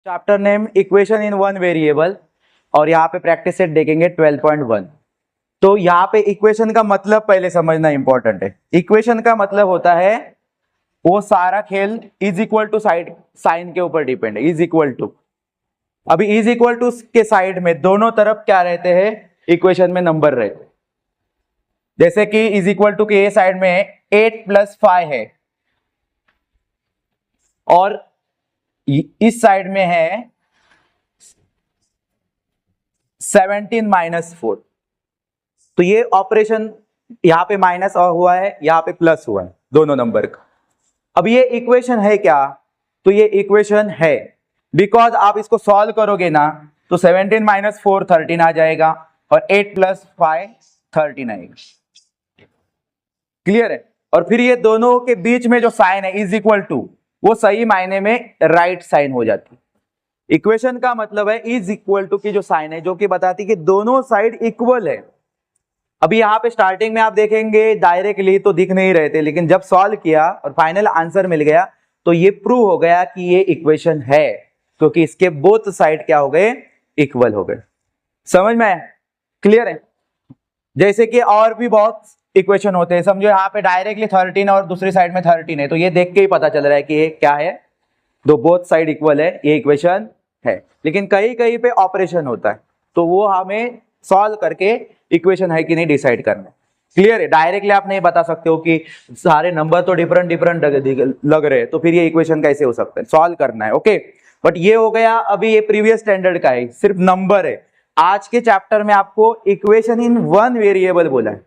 Chapter name equation in one variable और यहाँ पे प्रैक्टिस सेट देखेंगे 12.1। तो यहाँ पे इक्वेशन का मतलब पहले समझना इंपॉर्टेंट है। इक्वेशन का मतलब होता है वो सारा खेल is equal to side sign के ऊपर डिपेंड है। इज इक्वल टू, अभी इज इक्वल टू के साइड में दोनों तरफ क्या रहते हैं, इक्वेशन में नंबर रहते हैं। जैसे कि इज इक्वल टू के ए साइड में 8 + 5 है और इस साइड में है 17 - 4। तो ये ऑपरेशन यहां पे माइनस हुआ है, यहां पे प्लस हुआ है दोनों नंबर का। अब ये इक्वेशन है क्या, तो ये इक्वेशन है बिकॉज आप इसको सॉल्व करोगे ना तो 17 - 4 13 आ जाएगा और 8 + 5 13 आएगा। क्लियर है। और फिर ये दोनों के बीच में जो साइन है इज इक्वल टू, वो सही मायने में राइट साइन हो जाती है। इक्वेशन का मतलब है इज इक्वल टू की जो साइन है जो कि बताती कि दोनों साइड इक्वल है। अभी यहाँ पे स्टार्टिंग में आप देखेंगे डायरेक्टली तो दिख नहीं रहे थे, लेकिन जब सॉल्व किया और फाइनल आंसर मिल गया तो ये प्रूव हो गया कि ये इक्वेशन है, क्योंकि इसके बोथ साइड क्या हो गए, इक्वल हो गए। समझ में आया? क्लियर है। जैसे कि और भी बहुत इक्वेशन होते हैं, समझो यहाँ पे डायरेक्टली 13 और दूसरी साइड में 13 है, तो ये देख के ही पता चल रहा है कि ये क्या है, दो बोथ साइड इक्वल है, ये इक्वेशन है। लेकिन कहीं कहीं पे ऑपरेशन होता है तो वो हमें सॉल्व करके इक्वेशन है कि नहीं डिसाइड करना है। क्लियर है। डायरेक्टली आप नहीं बता सकते हो कि सारे नंबर तो डिफरेंट डिफरेंट लग रहे हैं तो फिर ये इक्वेशन कैसे हो सकता है, सॉल्व करना है। ओके, बट ये हो गया, अभी ये प्रीवियस स्टैंडर्ड का है, सिर्फ नंबर है। आज के चैप्टर में आपको इक्वेशन इन वन वेरिएबल बोला है,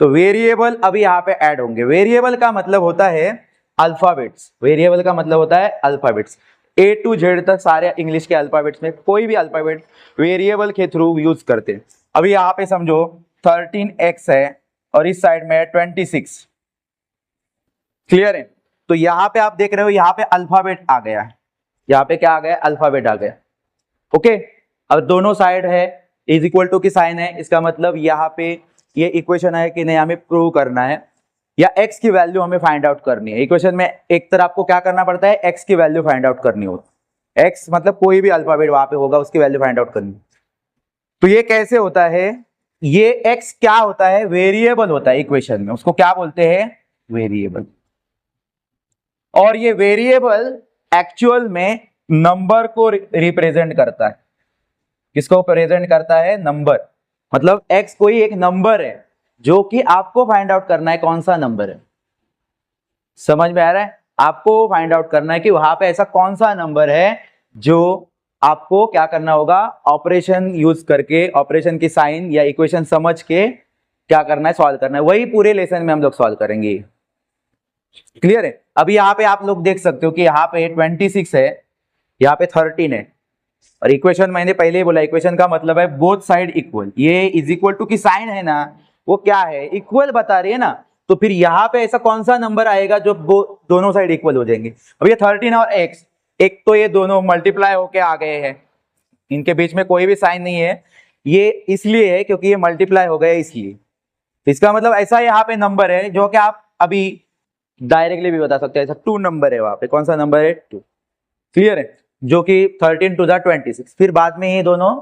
तो वेरिएबल अभी यहाँ पे ऐड होंगे। वेरिएबल का मतलब होता है अल्फाबेट्स, वेरिएबल का मतलब होता है अल्फाबेट्स, A to Z तक सारे इंग्लिश के अल्फाबेट्स में कोई भी अल्फाबेट वेरिएबल के थ्रू यूज करते हैं। अभी यहाँ पे समझो 13x है और इस साइड में है 26। क्लियर है। तो यहाँ पे आप देख रहे हो यहाँ पे अल्फाबेट आ गया है, यहाँ पे क्या आ गया, अल्फाबेट आ गया। ओके, अब दोनों साइड है इज इक्वल टू की साइन है, इसका मतलब यहाँ पे ये इक्वेशन है कि नहीं हमें प्रूव करना है, या x की वैल्यू हमें फाइंड आउट करनी है। इक्वेशन में एक तरह आपको क्या करना पड़ता है, x की वैल्यू फाइंड आउट करनी होती है। x मतलब कोई भी अल्फाबेट वहां पे होगा उसकी वैल्यू फाइंड आउट करनी। तो ये कैसे होता है, ये x क्या होता है, वेरिएबल होता है इक्वेशन में, उसको क्या बोलते हैं, वेरिएबल। और ये वेरिएबल एक्चुअल में नंबर को रिप्रेजेंट करता है। किसको प्रेजेंट करता है, नंबर। मतलब x कोई एक नंबर है जो कि आपको फाइंड आउट करना है कौन सा नंबर है। समझ में आ रहा है? आपको फाइंड आउट करना है कि वहां पे ऐसा कौन सा नंबर है जो आपको क्या करना होगा, ऑपरेशन यूज करके, ऑपरेशन की साइन या इक्वेशन समझ के क्या करना है, सॉल्व करना है। वही पूरे लेसन में हम लोग सॉल्व करेंगे। क्लियर है। अभी यहाँ पे आप लोग देख सकते हो कि यहाँ पे 26 है, यहाँ पे 13 है, और इक्वेशन मैंने पहले ही बोला इक्वेशन का मतलब है बोथ साइड इक्वल। ये इज इक्वल टू की साइन है ना, वो क्या है, इक्वल बता रही है ना। तो फिर यहाँ पे ऐसा कौन सा नंबर आएगा जो दोनों साइड इक्वल हो जाएंगे। अब ये 13 और x, एक तो ये दोनों मल्टीप्लाई होके आ गए हैं, इनके बीच में कोई भी साइन नहीं है, ये इसलिए है क्योंकि ये मल्टीप्लाई हो गए इसलिए। इसका मतलब ऐसा यहाँ पे नंबर है जो कि आप अभी डायरेक्टली भी बता सकते हैं, ऐसा 2 नंबर है वहां पे। कौन सा नंबर है, 2। क्लियर है। जो कि 13 to the 26, फिर बाद में ये दोनों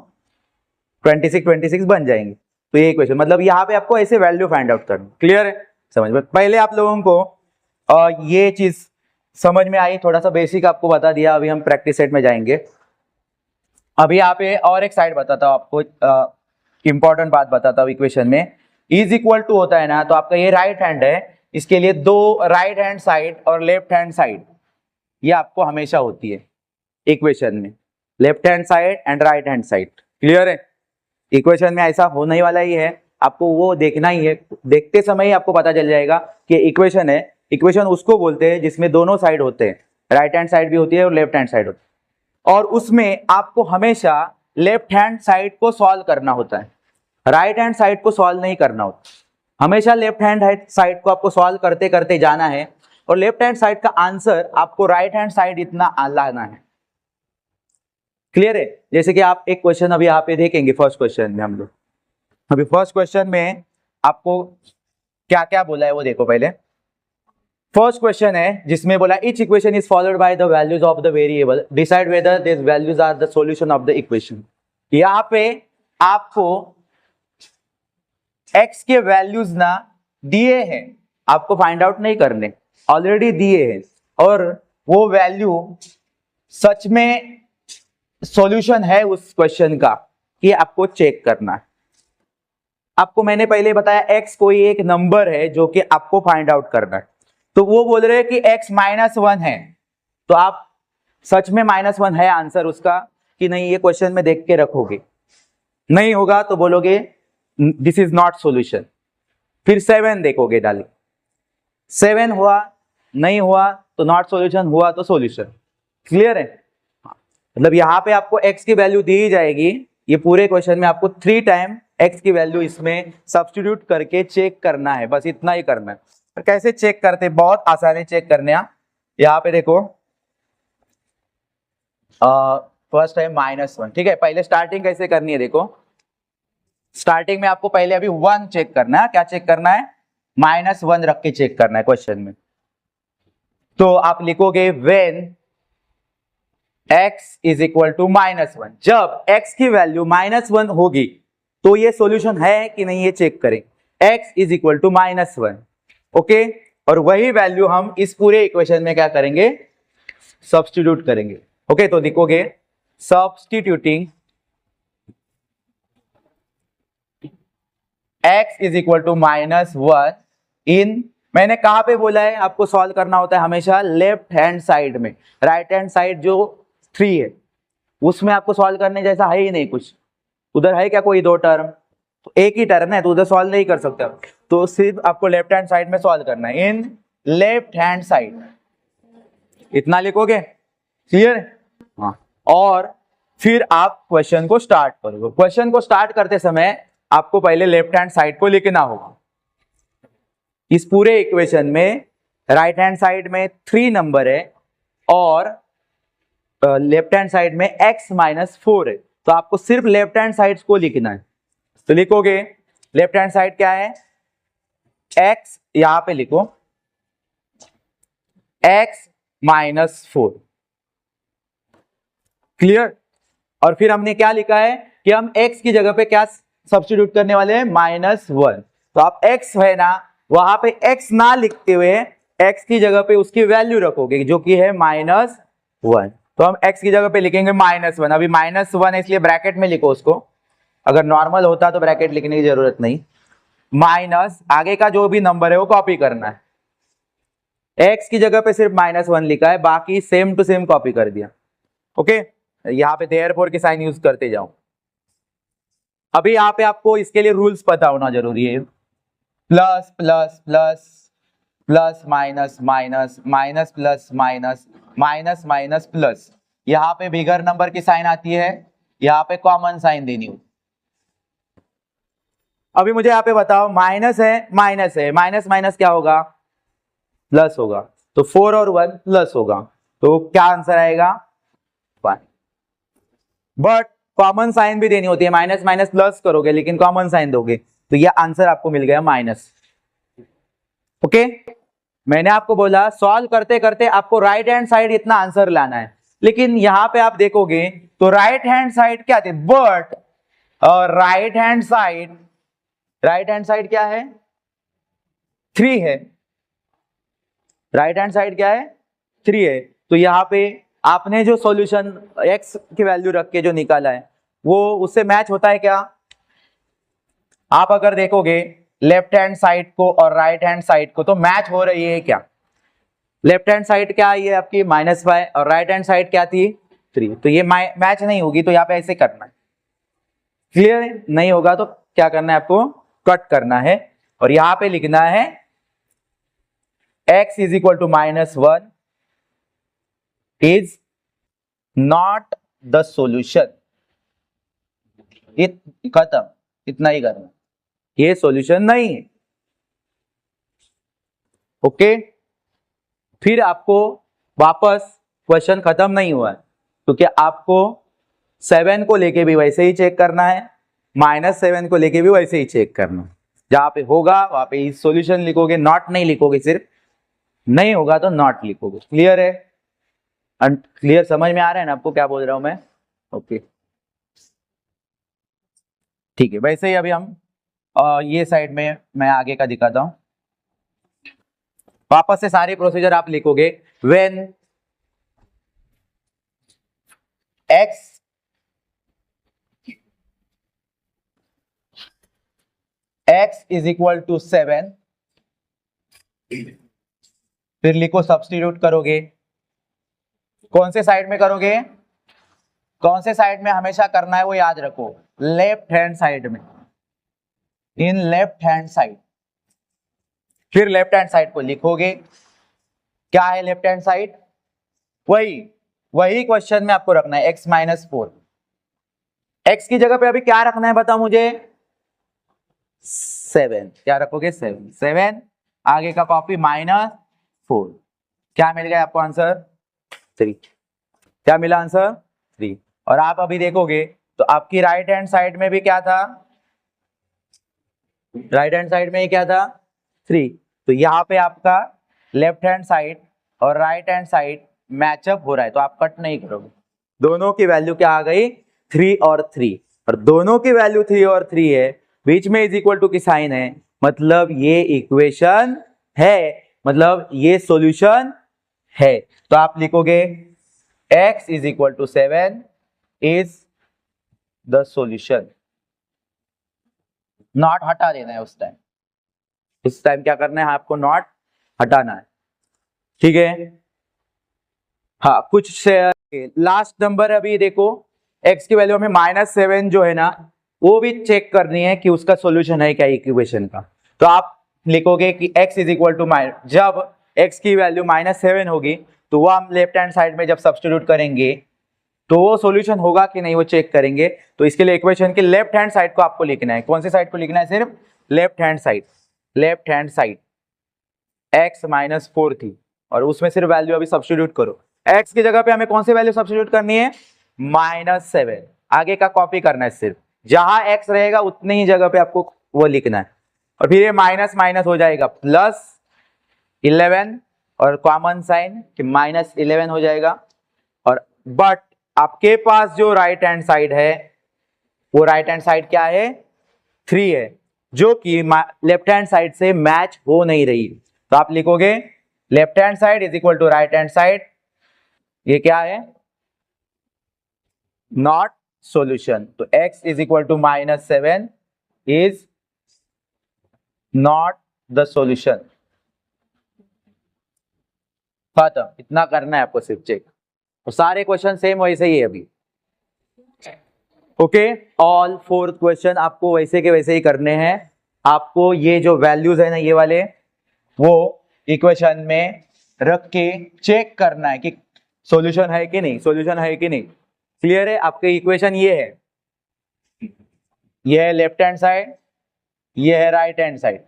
26 बन जाएंगे। तो ये इक्वेशन मतलब यहाँ पे आपको ऐसे वैल्यू फाइंड आउट करनी। क्लियर है, समझ में। पहले आप लोगों को ये चीज समझ में आई, थोड़ा सा बेसिक आपको बता दिया। अभी हम प्रैक्टिस सेट में जाएंगे। अभी यहाँ पे और एक साइड बताता हूँ आपको, इंपॉर्टेंट बात बताता हूँ। इक्वेशन में इज इक्वल टू होता है ना, तो आपका ये राइट हैंड है, इसके लिए दो राइट हैंड साइड और लेफ्ट हैंड साइड ये आपको हमेशा होती है इक्वेशन में, left hand side and right hand side. Clear है। इक्वेशन में ऐसा होने वाला ही है, आपको वो देखना ही है, देखते समय ही आपको पता चल जाएगा कि इक्वेशन है। इक्वेशन उसको बोलते हैं जिसमें दोनों साइड होते हैं, राइट हैंड साइड भी होती है और लेफ्ट हैंड साइड होती है, और उसमें आपको हमेशा लेफ्ट हैंड साइड को सॉल्व करना होता है, राइट हैंड साइड को सॉल्व नहीं करना होता। हमेशा लेफ्ट हैंड साइड को आपको सॉल्व करते करते जाना है, और लेफ्ट हैंड साइड का आंसर आपको राइट हैंड साइड इतना लाना है। क्लियर है। जैसे कि आप एक क्वेश्चन अभी यहाँ पे देखेंगे, फर्स्ट क्वेश्चन में हम लोग, अभी फर्स्ट क्वेश्चन में आपको क्या क्या बोला है वो देखो पहले। फर्स्ट क्वेश्चन है जिसमें बोला each equation is followed by the values of the variable, decide whether this values are the solution of the equation. यहाँ पे आपको x के वैल्यूज ना दिए हैं, आपको फाइंड आउट नहीं करने, ऑलरेडी दिए हैं, और वो वैल्यू सच में सॉल्यूशन है उस क्वेश्चन का, ये आपको चेक करना है। आपको मैंने पहले बताया x कोई एक नंबर है जो कि आपको फाइंड आउट करना है, तो वो बोल रहे हैं कि x -1 है, तो आप सच में -1 है आंसर उसका कि नहीं, ये क्वेश्चन में देख के रखोगे। नहीं होगा तो बोलोगे दिस इज नॉट सॉल्यूशन। फिर 7 देखोगे डाले, 7 हुआ, नहीं हुआ तो नॉट सॉल्यूशन, हुआ तो सॉल्यूशन। क्लियर है? मतलब यहाँ पे आपको x की वैल्यू दी जाएगी, ये पूरे क्वेश्चन में आपको 3 टाइम x की वैल्यू इसमें सब्स्टिट्यूट करके चेक करना है, बस इतना ही करना है। तो कैसे चेक करते, बहुत आसान है चेक करने। यहाँ पे देखो फर्स्ट है -1, ठीक है। पहले स्टार्टिंग कैसे करनी है, देखो स्टार्टिंग में आपको पहले अभी 1 चेक करना है। क्या चेक करना है? -1 रख के चेक करना है क्वेश्चन में। तो आप लिखोगे when x is equal to -1, जब x की वैल्यू -1 होगी तो ये सॉल्यूशन है कि नहीं, ये चेक करें। x is equal to -1, okay. और वही वैल्यू हम इस पूरे इक्वेशन में क्या करेंगे, सब्स्टिट्यूट करेंगे, ओके। तो लिखोगे substituting x is equal to -1 in, मैंने कहां पे बोला है आपको सॉल्व करना होता है हमेशा लेफ्ट हैंड साइड में। राइट हैंड साइड जो 3 है उसमें आपको सॉल्व करने जैसा है ही नहीं कुछ। उधर है क्या कोई 2 टर्म, तो एक ही टर्म है, तो उधर सॉल्व नहीं कर सकते आप, तो सिर्फ आपको लेफ्ट हैंड साइड में सॉल्व करना है, इन लेफ्ट हैंड साइड, इतना लिखोगे। क्लियर? हाँ। और फिर आप क्वेश्चन को स्टार्ट करोगे। क्वेश्चन को स्टार्ट करते समय आपको पहले लेफ्ट हैंड साइड को लिखना होगा। इस पूरे इक्वेशन में राइट हैंड साइड में 3 नंबर है और लेफ्ट हैंड साइड में x -4 है, तो आपको सिर्फ लेफ्ट हैंड साइड को लिखना है। तो लिखोगे लेफ्ट हैंड साइड क्या है, x, यहां पे लिखो x -4। क्लियर? और फिर हमने क्या लिखा है कि हम x की जगह पे क्या सब्स्टिट्यूट करने वाले हैं, -1। तो आप x है ना, वहां पे x ना लिखते हुए x की जगह पे उसकी वैल्यू रखोगे जो कि है -1। तो हम x की जगह पे लिखेंगे -1। अभी -1 है इसलिए ब्रैकेट में लिखो उसको, अगर नॉर्मल होता तो ब्रैकेट लिखने की जरूरत नहीं। माइनस आगे का जो भी नंबर है वो कॉपी करना है, x की जगह पे सिर्फ -1 लिखा है, बाकी सेम टू सेम कॉपी कर दिया, ओके। यहाँ पे देयरफॉर के साइन यूज करते जाओ। अभी यहाँ पे आपको इसके लिए रूल्स पता होना जरूरी है, plus plus plus, plus minus minus, minus plus minus, minus minus plus. यहाँ पे बिगर नंबर की साइन आती है, यहाँ पे कॉमन साइन देनी हो। अभी मुझे यहाँ पे बताओ, माइनस है, माइनस माइनस क्या होगा, प्लस होगा, तो 4 और 1 प्लस होगा, तो क्या आंसर आएगा 1। बट कॉमन साइन भी देनी होती है, माइनस माइनस प्लस करोगे लेकिन कॉमन साइन दोगे, तो ये आंसर आपको मिल गया माइनस, ओके। मैंने आपको बोला सॉल्व करते करते आपको राइट हैंड साइड इतना आंसर लाना है, लेकिन यहां पे आप देखोगे तो राइट हैंड साइड क्या थे, बट राइट हैंड साइड क्या है, 3 है। राइट हैंड साइड क्या है, 3 है। तो यहाँ पे आपने जो सॉल्यूशन x की वैल्यू रख के जो निकाला है वो उससे मैच होता है क्या? आप अगर देखोगे लेफ्ट हैंड साइड को और राइट हैंड साइड को तो मैच हो रही है क्या? लेफ्ट हैंड साइड क्या आई है आपकी -5 और राइट हैंड साइड क्या थी 3, तो ये मैच नहीं होगी, तो यहाँ पे ऐसे करना है। क्लियर है? नहीं होगा तो क्या करना है आपको, कट करना है और यहां पे लिखना है x is equal to -1 is not the solution. खत्म, इतना ही करना, ये सॉल्यूशन नहीं है, ओके। फिर आपको वापस क्वेश्चन खत्म नहीं हुआ है, क्योंकि आपको 7 को लेके भी वैसे ही चेक करना है, -7 को लेके भी वैसे ही चेक करना है। जहां पे होगा वहां पे सॉल्यूशन लिखोगे, नॉट नहीं लिखोगे सिर्फ, नहीं होगा तो नॉट लिखोगे। क्लियर है? क्लियर, समझ में आ रहा है ना आपको क्या बोल रहा हूं मैं? ओके ठीक है। वैसे ही अभी हम ये साइड में मैं आगे का दिखाता हूं। वापस से सारी प्रोसीजर आप लिखोगे। When x is equal to 7, फिर लिखो सब्स्टिट्यूट करोगे। कौन से साइड में करोगे? कौन से साइड में हमेशा करना है वो याद रखो, लेफ्ट हैंड साइड में, इन लेफ्ट हैंड साइड। फिर लेफ्ट हैंड साइड को लिखोगे। क्या है लेफ्ट हैंड साइड? वही क्वेश्चन में आपको रखना है x माइनस 4। x की जगह पे अभी क्या रखना है बताओ मुझे? 7। क्या रखोगे? 7 आगे का कॉपी -4। क्या मिल गया आपको आंसर? 3। क्या मिला आंसर? 3। और आप अभी देखोगे तो आपकी राइट हैंड साइड में भी क्या था? राइट हैंड साइड में ही क्या था? 3। तो यहाँ पे आपका लेफ्ट हैंड साइड और राइट हैंड साइड मैचअप हो रहा है, तो आप कट नहीं करोगे। दोनों की वैल्यू क्या आ गई? 3 और 3। और दोनों की वैल्यू 3 और 3 है, बीच में इज इक्वल टू की साइन है, मतलब ये इक्वेशन है, मतलब ये सॉल्यूशन है। तो आप लिखोगे x is equal to 7 is the solution. Not हटा देना है उस टाइम। उस टाइम क्या करना है आपको? नॉट हटाना है। ठीक है? हाँ, कुछ लास्ट नंबर अभी देखो, x की वैल्यू हमें -7 जो है ना, वो भी चेक करनी है कि उसका सॉल्यूशन है क्या इक्वेशन का। तो आप लिखोगे कि x इज इक्वल टू, जब x की वैल्यू -7 होगी तो वो हम लेफ्ट हैंड साइड में जब सब्स्टिट्यूट करेंगे तो वो सॉल्यूशन होगा कि नहीं वो चेक करेंगे। तो इसके लिए इक्वेशन के लेफ्ट हैंड साइड को आपको लिखना है। कौन सी साइड को लिखना है? सिर्फ left hand side. Left hand side x -4 थी और उसमें सिर्फ वैल्यू अभी सब्स्टिट्यूट करो। x की जगह पे हमें कौन सी वैल्यू सब्स्टिट्यूट करनी है? -7। आगे का कॉपी करना है, सिर्फ जहां x रहेगा उतनी ही जगह पे आपको वो लिखना है। और फिर ये माइनस माइनस हो जाएगा +11 और कॉमन साइन कि -11 हो जाएगा। और बट आपके पास जो राइट हैंड साइड है वो राइट हैंड साइड क्या है? 3 है, जो कि लेफ्ट हैंड साइड से मैच हो नहीं रही। तो आप लिखोगे left hand side is equal to right hand side. ये क्या है? Not solution. तो x is equal to -7 is not the solution. खत्म। इतना करना है आपको सिर्फ चेक, और सारे क्वेश्चन सेम वैसे ही है अभी। ओके, ऑल 4 क्वेश्चन आपको वैसे के वैसे ही करने हैं। आपको ये जो वैल्यूज है ना, ये वाले, वो इक्वेशन में रख के चेक करना है कि सॉल्यूशन है कि नहीं, सॉल्यूशन है कि नहीं। क्लियर है? आपके इक्वेशन ये है, ये है लेफ्ट हैंड साइड, ये है right hand side,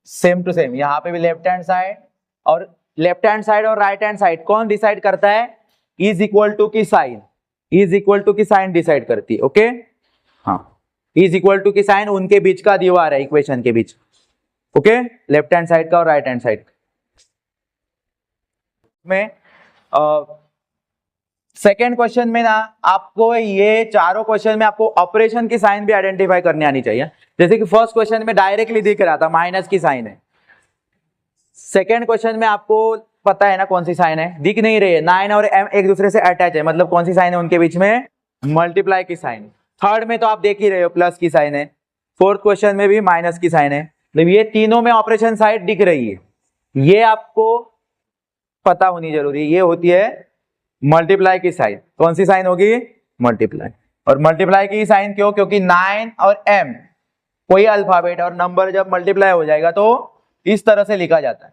same to same. यहां पे भी लेफ्ट हैंड साइड, और लेफ्ट हैंड साइड और राइट हैंड साइड कौन डिसाइड करता है? इज इक्वल टू की साइन, इज इक्वल टू की साइन डिसाइड करती है। ओके, हाँ, इज इक्वल टू की साइन उनके बीच का दीवार है इक्वेशन के बीच। ओके, लेफ्ट हैंड साइड का और राइट हैंड साइड में। सेकेंड क्वेश्चन में ना आपको ये चारों क्वेश्चन में आपको ऑपरेशन की साइन भी आइडेंटिफाई करनी आनी चाहिए। जैसे कि फर्स्ट क्वेश्चन में डायरेक्टली दिख रहा था माइनस की साइन है, सेकेंड क्वेश्चन में आपको पता है ना कौन सी साइन है? दिख नहीं रही है। 9 और m एक दूसरे से अटैच है, मतलब कौन सी साइन है उनके बीच में? मल्टीप्लाई की साइन। थर्ड में तो आप देख ही रहे हो प्लस की साइन है, फोर्थ क्वेश्चन में भी माइनस की साइन है। मतलब ये तीनों में ऑपरेशन साइड दिख रही है, ये आपको पता होनी जरूरी है। ये होती है मल्टीप्लाई की साइन। कौन सी साइन होगी? मल्टीप्लाई। और मल्टीप्लाई की साइन क्यों? क्योंकि 9 और m कोई अल्फाबेट और नंबर जब मल्टीप्लाई हो जाएगा तो इस तरह से लिखा जाता है,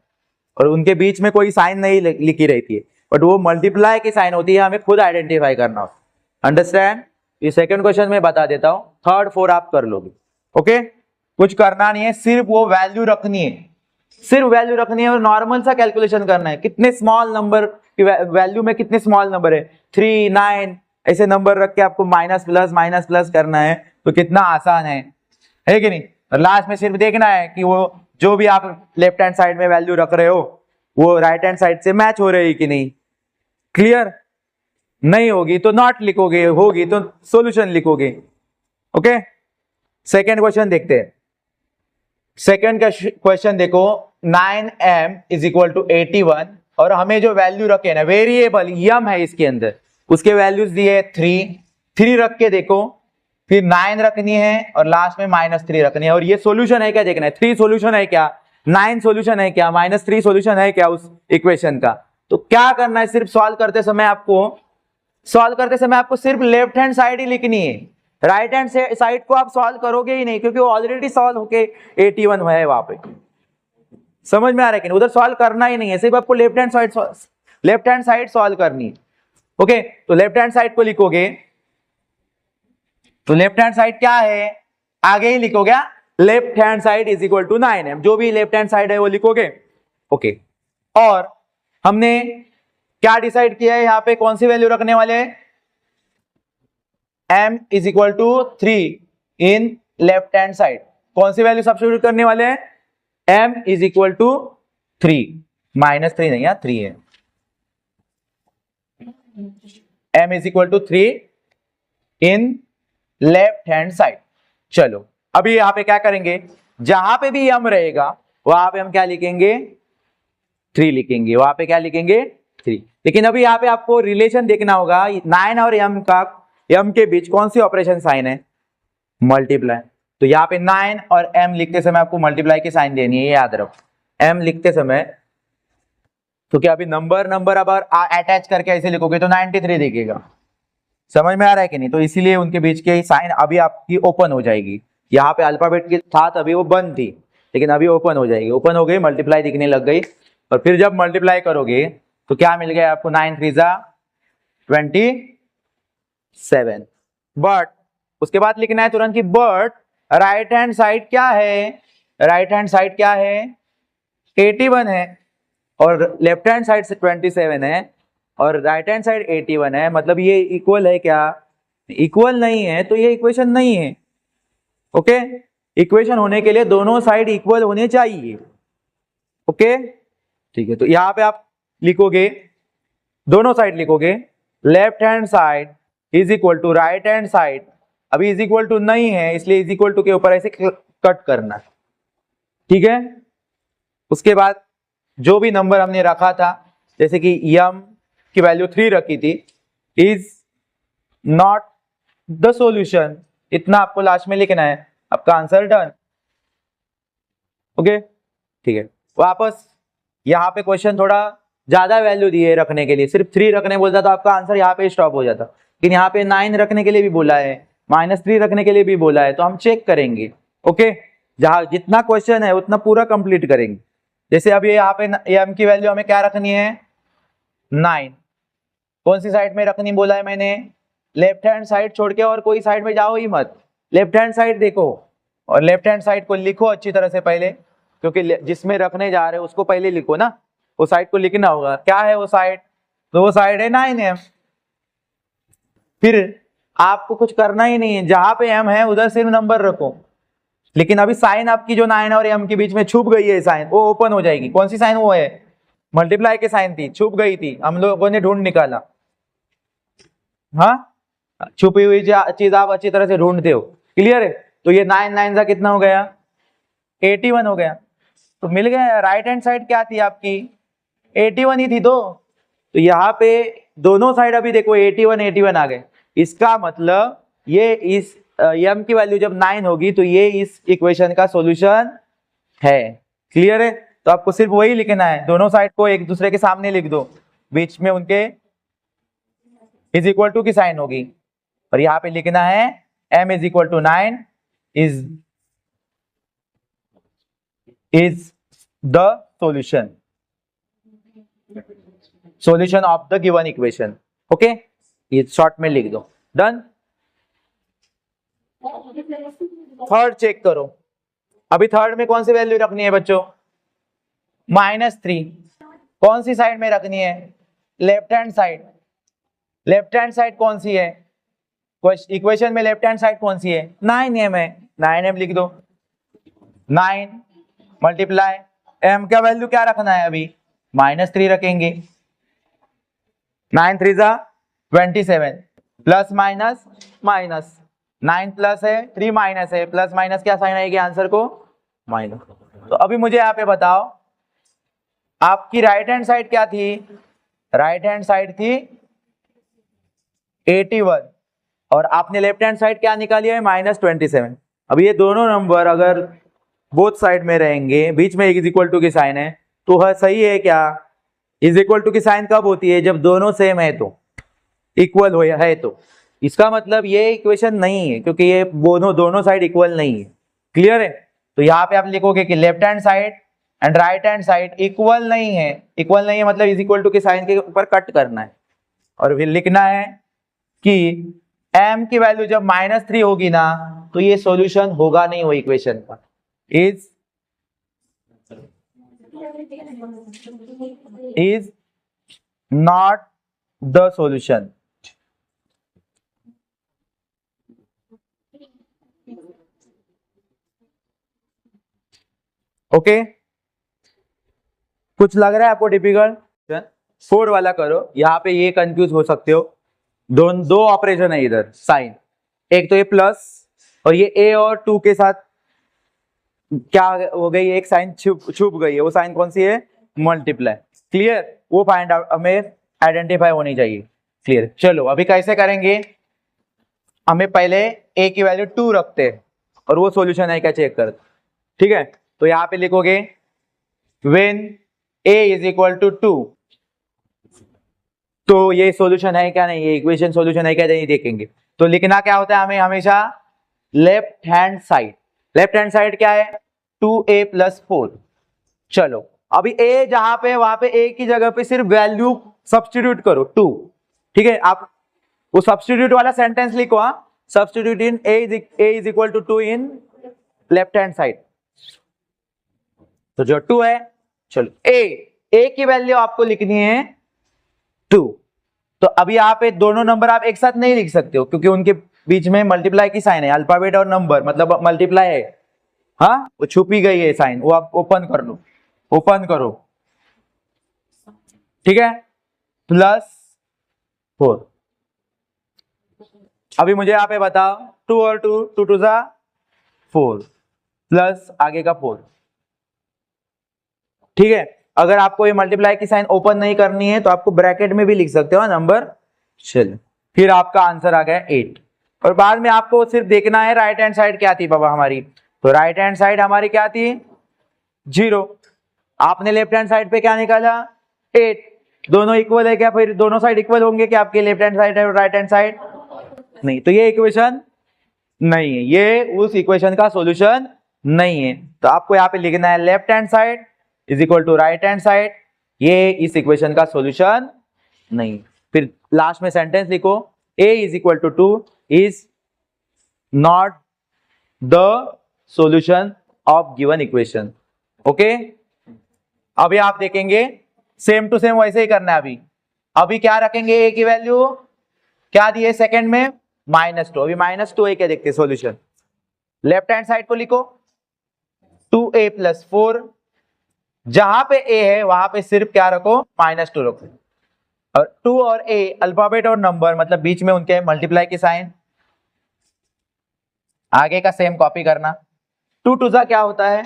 और उनके बीच में कोई साइन नहीं लिखी रहती है, बट वो मल्टीप्लाई की साइन होती है, हमें खुद आइडेंटिफाई करना होता है। अंडरस्टैंड? ये सेकंड क्वेश्चन में बता देता हूं, थर्ड फोर आप कर लोगे। ओके, कुछ करना नहीं है, सिर्फ वो वैल्यू रखनी है, सिर्फ वैल्यू रखनी है और नॉर्मल सा कैलकुलेशन करना है। कितने स्मॉल नंबर की वैल्यू में कितने स्मॉल नंबर है, 3, 9 ऐसे नंबर रख के आपको माइनस प्लस करना है, तो कितना आसान है कि नहीं? और लास्ट में सिर्फ देखना है कि वो जो भी आप लेफ्ट हैंड साइड में वैल्यू रख रहे हो वो राइट हैंड साइड से मैच हो रही कि नहीं। क्लियर? नहीं होगी तो नॉट लिखोगे, होगी तो सॉल्यूशन लिखोगे। ओके, सेकेंड क्वेश्चन देखते हैं। सेकेंड का क्वेश्चन देखो, 9m इज इक्वल टू 81 और हमें जो वैल्यू रखे ना, वेरिएबल यम है इसके अंदर, उसके वैल्यूज दिए 3 रख के देखो, फिर 9 रखनी है और लास्ट में -3 रखनी है। और ये सॉल्यूशन है क्या देखना है, 3 सॉल्यूशन है क्या, 9 सॉल्यूशन है क्या, -3 सॉल्यूशन है क्या उस इक्वेशन का। तो क्या करना है, सिर्फ सॉल्व करते समय आपको सिर्फ लेफ्ट हैंड साइड ही लिखनी है, राइट हैंड साइड को आप सॉल्व करोगे ही नहीं, क्योंकि वो ऑलरेडी सॉल्व होके 81 है वहां पे। समझ में आ रहा है कि नहीं? उधर सॉल्व करना ही नहीं है, सिर्फ आपको लेफ्ट हैंड साइड सॉल्व करनी है। ओके, तो लेफ्ट हैंड साइड को लिखोगे, तो लेफ्ट हैंड साइड क्या है, आगे ही लिखोगे left hand side is equal to 9m, जो भी लेफ्ट हैंड साइड है वो लिखोगे। ओके, और हमने क्या डिसाइड किया है, यहां पे कौन सी वैल्यू रखने वाले हैं, m is equal to 3 in left hand side. कौन सी वैल्यू सब्स्टिट्यूट करने वाले हैं, m इज इक्वल टू 3, -3 नहीं है, 3 है, m is equal to 3 in left hand side. चलो अभी यहां पे क्या करेंगे, जहां पे भी m रहेगा वहां पे हम क्या लिखेंगे, 3 लिखेंगे, वहां पे क्या लिखेंगे, 3। लेकिन अभी यहाँ पे आपको रिलेशन देखना होगा, 9 और m के बीच कौन सी ऑपरेशन साइन है, मल्टीप्लाई। तो यहाँ पे 9 और m लिखते समय आपको मल्टीप्लाई की साइन देनी है, ये याद रखो। m लिखते समय तो क्या अभी नंबर अब अटैच करके ऐसे लिखोगे तो 93 दिखेगा। समझ में आ रहा है कि नहीं? तो इसीलिए उनके बीच की साइन अभी आपकी ओपन हो जाएगी। यहाँ पे अल्फाबेट की था तभी वो बंद थी, लेकिन अभी ओपन हो जाएगी, ओपन हो गई, मल्टीप्लाई दिखने लग गई। और फिर जब मल्टीप्लाई करोगे तो क्या मिल गया आपको, 9 3 27। बट उसके बाद लिखना है तुरंत कि बट राइट हैंड साइड क्या है, राइट हैंड साइड क्या है, 81 है, और लेफ्ट हैंड साइड से 27 है, और राइट हैंड साइड 81 है। मतलब ये इक्वल है क्या, इक्वल नहीं है, तो ये इक्वेशन नहीं है। ओके, इक्वेशन होने के लिए दोनों साइड इक्वल होने चाहिए। ओके, ठीक है, तो यहां पे आप लिखोगे, दोनों साइड लिखोगे, left hand side is equal to right hand side. अभी इज इक्वल टू नहीं है, इसलिए इज इक्वल टू के ऊपर ऐसे कट करना, ठीक है। उसके बाद जो भी नंबर हमने रखा था, जैसे कि m की वैल्यू 3 रखी थी, इज नॉट द सॉल्यूशन, इतना आपको लास्ट में लिखना है, आपका आंसर डन। ओके, ठीक है। वापस यहाँ पे क्वेश्चन थोड़ा ज्यादा वैल्यू दिए रखने के लिए, सिर्फ 3 रखने बोलता तो आपका आंसर यहाँ पे स्टॉप हो जाता, लेकिन यहाँ पे 9 रखने के लिए भी बोला है, -3 रखने के लिए भी बोला है, तो हम चेक करेंगे। ओके, जहां जितना क्वेश्चन है उतना पूरा कंप्लीट करेंगे। जैसे अब ये यहाँ पे m की वैल्यू हमें क्या रखनी है, 9, कौन सी साइड में रखनी बोला है मैंने, लेफ्ट हैंड साइड छोड़ के और कोई साइड में जाओ ही मत, लेफ्ट हैंड साइड देखो और लेफ्ट हैंड साइड को लिखो अच्छी तरह से पहले, क्योंकि जिसमें रखने जा रहे हो उसको पहले लिखो ना, वो साइड को लिखना होगा। क्या है वो साइड, तो वो साइड है 9m। फिर आपको कुछ करना ही नहीं है, जहां पे m है उधर सिर्फ नंबर रखो, लेकिन अभी साइन आपकी जो 9 और m के बीच में छुप गई है साइन, वो ओपन हो जाएगी। कौन सी साइन वो है, मल्टीप्लाई की साइन थी, छुप गई थी, हम लोगों ने ढूंढ निकाला। हाँ, छुपी हुई चीज आप अच्छी तरह से ढूंढते हो, क्लियर है। तो ये 9 9 का कितना हो गया, 81 हो गया, तो मिल गया। राइट हैंड साइड क्या थी आपकी, 81 ही थी। तो यहाँ पे दोनों साइड अभी देखो 81 81 आ गए, इसका मतलब ये इस m की वैल्यू जब 9 होगी तो ये इस इक्वेशन का सॉल्यूशन है। क्लियर है, तो आपको सिर्फ वही लिखना है, दोनों साइड को एक दूसरे के सामने लिख दो, बीच में उनके इज इक्वल टू की साइन होगी, और यहाँ पे लिखना है m is equal to 9 is the solution of the given equation. Okay, ये शॉर्ट में लिख दो, डन। थर्ड चेक करो, अभी थर्ड में कौन सी वैल्यू रखनी है बच्चों, -3। कौन सी साइड में रखनी है, left hand side. Left hand side कौन सी है, इक्वेशन में लेफ्ट हैंड साइड कौन सी है, 9m है, 9m लिख दो। 9 मल्टीप्लाई m का वैल्यू क्या रखना है अभी, -3 रखेंगे, 9 3 जा 27 प्लस माइनस माइनस, 9 प्लस है 3 माइनस है, प्लस माइनस क्या साइन आएगी आंसर को, माइनस। तो अभी मुझे यहाँ पे बताओ आपकी राइट हैंड साइड क्या थी, राइट हैंड साइड थी 81 और आपने लेफ्ट हैंड साइड क्या निकाली है, -27। अब ये दोनों नंबर अगर बोथ साइड में रहेंगे, बीच में एक इज इक्वल टू की साइन है, तो वह सही है क्या, इज इक्वल टू की साइन कब होती है, जब दोनों सेम है तो, इक्वल हो है तो। इसका मतलब ये इक्वेशन नहीं है क्योंकि ये दोनों साइड इक्वल नहीं है। क्लियर है? तो यहाँ पे आप लिखोगे कि left hand side and right hand side equal नहीं है, इक्वल नहीं है मतलब इज इक्वल टू की साइन के ऊपर कट करना है और फिर लिखना है कि m की वैल्यू जब -3 होगी ना तो ये सॉल्यूशन होगा नहीं वो इक्वेशन का, is not the solution. Okay, कुछ लग रहा है आपको डिफिकल्ट? 4 वाला करो, यहाँ पे ये कंफ्यूज हो सकते हो, दो ऑपरेशन है इधर साइन, एक तो ये प्लस और ये a और 2 के साथ क्या हो गई, एक साइन छुप गई है, वो साइन कौन सी है, मल्टीप्लाई। क्लियर? वो फाइंड आउट हमें आइडेंटिफाई होनी चाहिए। क्लियर? चलो अभी कैसे करेंगे, हमें पहले a की वैल्यू 2 रखते हैं और वो सॉल्यूशन है क्या चेक करते। ठीक है, तो यहाँ पे लिखोगे when a is equal to 2, तो ये सॉल्यूशन है क्या नहीं, ये इक्वेशन सॉल्यूशन है क्या नहीं देखेंगे। तो लिखना क्या होता है हमें हमेशा, left hand side, left hand side क्या है 2a + 4। चलो अभी a जहां पे वहां पे a की जगह पे सिर्फ वैल्यू सब्स्टिट्यूट करो 2। ठीक है, आप वो सब्स्टिट्यूट वाला सेंटेंस लिखो, हाँ, substitute in a is equal to 2 in left hand side, तो जो 2 है, चलो a की वैल्यू आपको लिखनी है 2। तो अभी यहाँ पे दोनों नंबर आप एक साथ नहीं लिख सकते हो क्योंकि उनके बीच में मल्टीप्लाई की साइन है, अल्फाबेट और नंबर मतलब मल्टीप्लाई है, हाँ वो छुपी गई है साइन, वो आप ओपन कर लो, ओपन करो। ठीक है, +4। अभी मुझे यहाँ पे बताओ 2 और 2, 2 2 जा 4 प्लस आगे का 4। ठीक है, अगर आपको ये मल्टीप्लाई की साइन ओपन नहीं करनी है तो आपको ब्रैकेट में भी लिख सकते हो नंबर। चलो फिर आपका आंसर आ गया 8 और बाद में आपको सिर्फ देखना है राइट हैंड साइड क्या थी बाबा हमारी, तो राइट हैंड साइड हमारी क्या थी 0, आपने लेफ्ट हैंड साइड पे क्या निकाला 8, दोनों इक्वल है क्या, फिर दोनों साइड इक्वल होंगे क्या आपके लेफ्ट हैंड साइड और राइट हैंड साइड, नहीं, तो ये इक्वेशन नहीं है, ये उस इक्वेशन का सॉल्यूशन नहीं है। तो आपको यहाँ पे लिखना है left hand side is equal to right hand side, ये इस इक्वेशन का सॉल्यूशन नहीं। फिर लास्ट में सेंटेंस लिखो a is equal to 2 is not the solution of given equation. Okay, अभी आप देखेंगे सेम टू सेम वैसे ही करना है। अभी क्या रखेंगे, a की वैल्यू क्या दी है सेकंड में -2, अभी -2 है क्या देखते हैं सॉल्यूशन, लेफ्ट हैंड साइड को लिखो 2a + 4, जहां पे a है वहां पे सिर्फ क्या रखो -2 रखो, और 2 और a अल्फाबेट और नंबर मतलब बीच में उनके मल्टीप्लाई की साइन, आगे का सेम कॉपी करना। 2 2 जा क्या होता है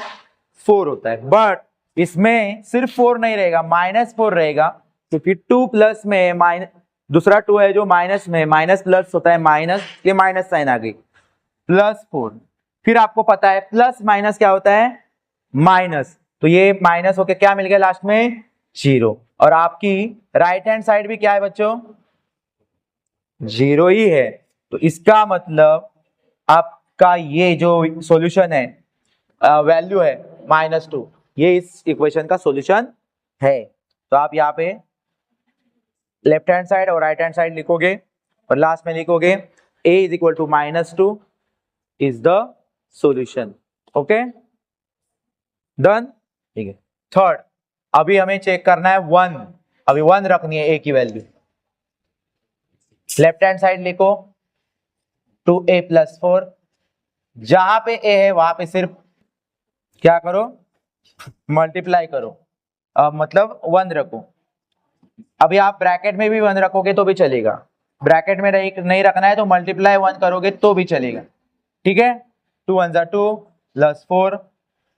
4 होता है, बट इसमें सिर्फ 4 नहीं रहेगा -4 रहेगा क्योंकि 2 प्लस में दूसरा 2 है जो माइनस में माइनस प्लस होता है, माइनस ये माइनस साइन आ गई +4। फिर आपको पता है प्लस माइनस क्या होता है माइनस, तो ये माइनस होके क्या मिल गया लास्ट में 0, और आपकी राइट हैंड साइड भी क्या है बच्चों 0 ही है। तो इसका मतलब आपका ये जो सॉल्यूशन है वैल्यू है -2, ये इस इक्वेशन का सॉल्यूशन है। तो आप यहाँ पे लेफ्ट हैंड साइड और राइट हैंड साइड लिखोगे और लास्ट में लिखोगे a is equal to -2 is the solution. Okay done. ठीक है, थर्ड अभी हमें चेक करना है 1, अभी 1 रखनी है a की वैल्यू, लेफ्ट हैंड साइड लिखो 2a + 4, जहां पे a है वहां पे सिर्फ क्या करो मल्टीप्लाई करो, मतलब 1 रखो। अभी आप ब्रैकेट में भी 1 रखोगे तो भी चलेगा, ब्रैकेट में नहीं रखना है तो मल्टीप्लाई 1 करोगे तो भी चलेगा, ठीक है। 2 1 2 प्लस 4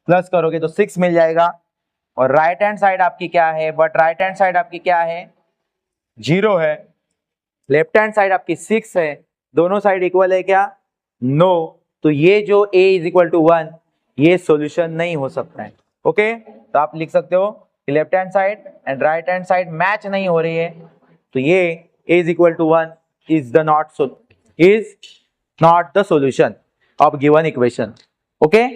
प्लस करोगे तो 6 मिल जाएगा। और राइट हैंड साइड आपकी क्या है, बट राइट हैंड साइड आपकी क्या है, 0 है। लेफ्ट हैंड साइड आपकी 6 है, दोनों साइड इक्वल है क्या, नो। तो ये जो a इज इक्वल टू 1 ये सॉल्यूशन नहीं हो सकता है। ओके, तो आप लिख सकते हो कि left hand side and right hand side match नहीं हो रही है, तो ये a is equal to 1 is not the solution of given equation. Okay.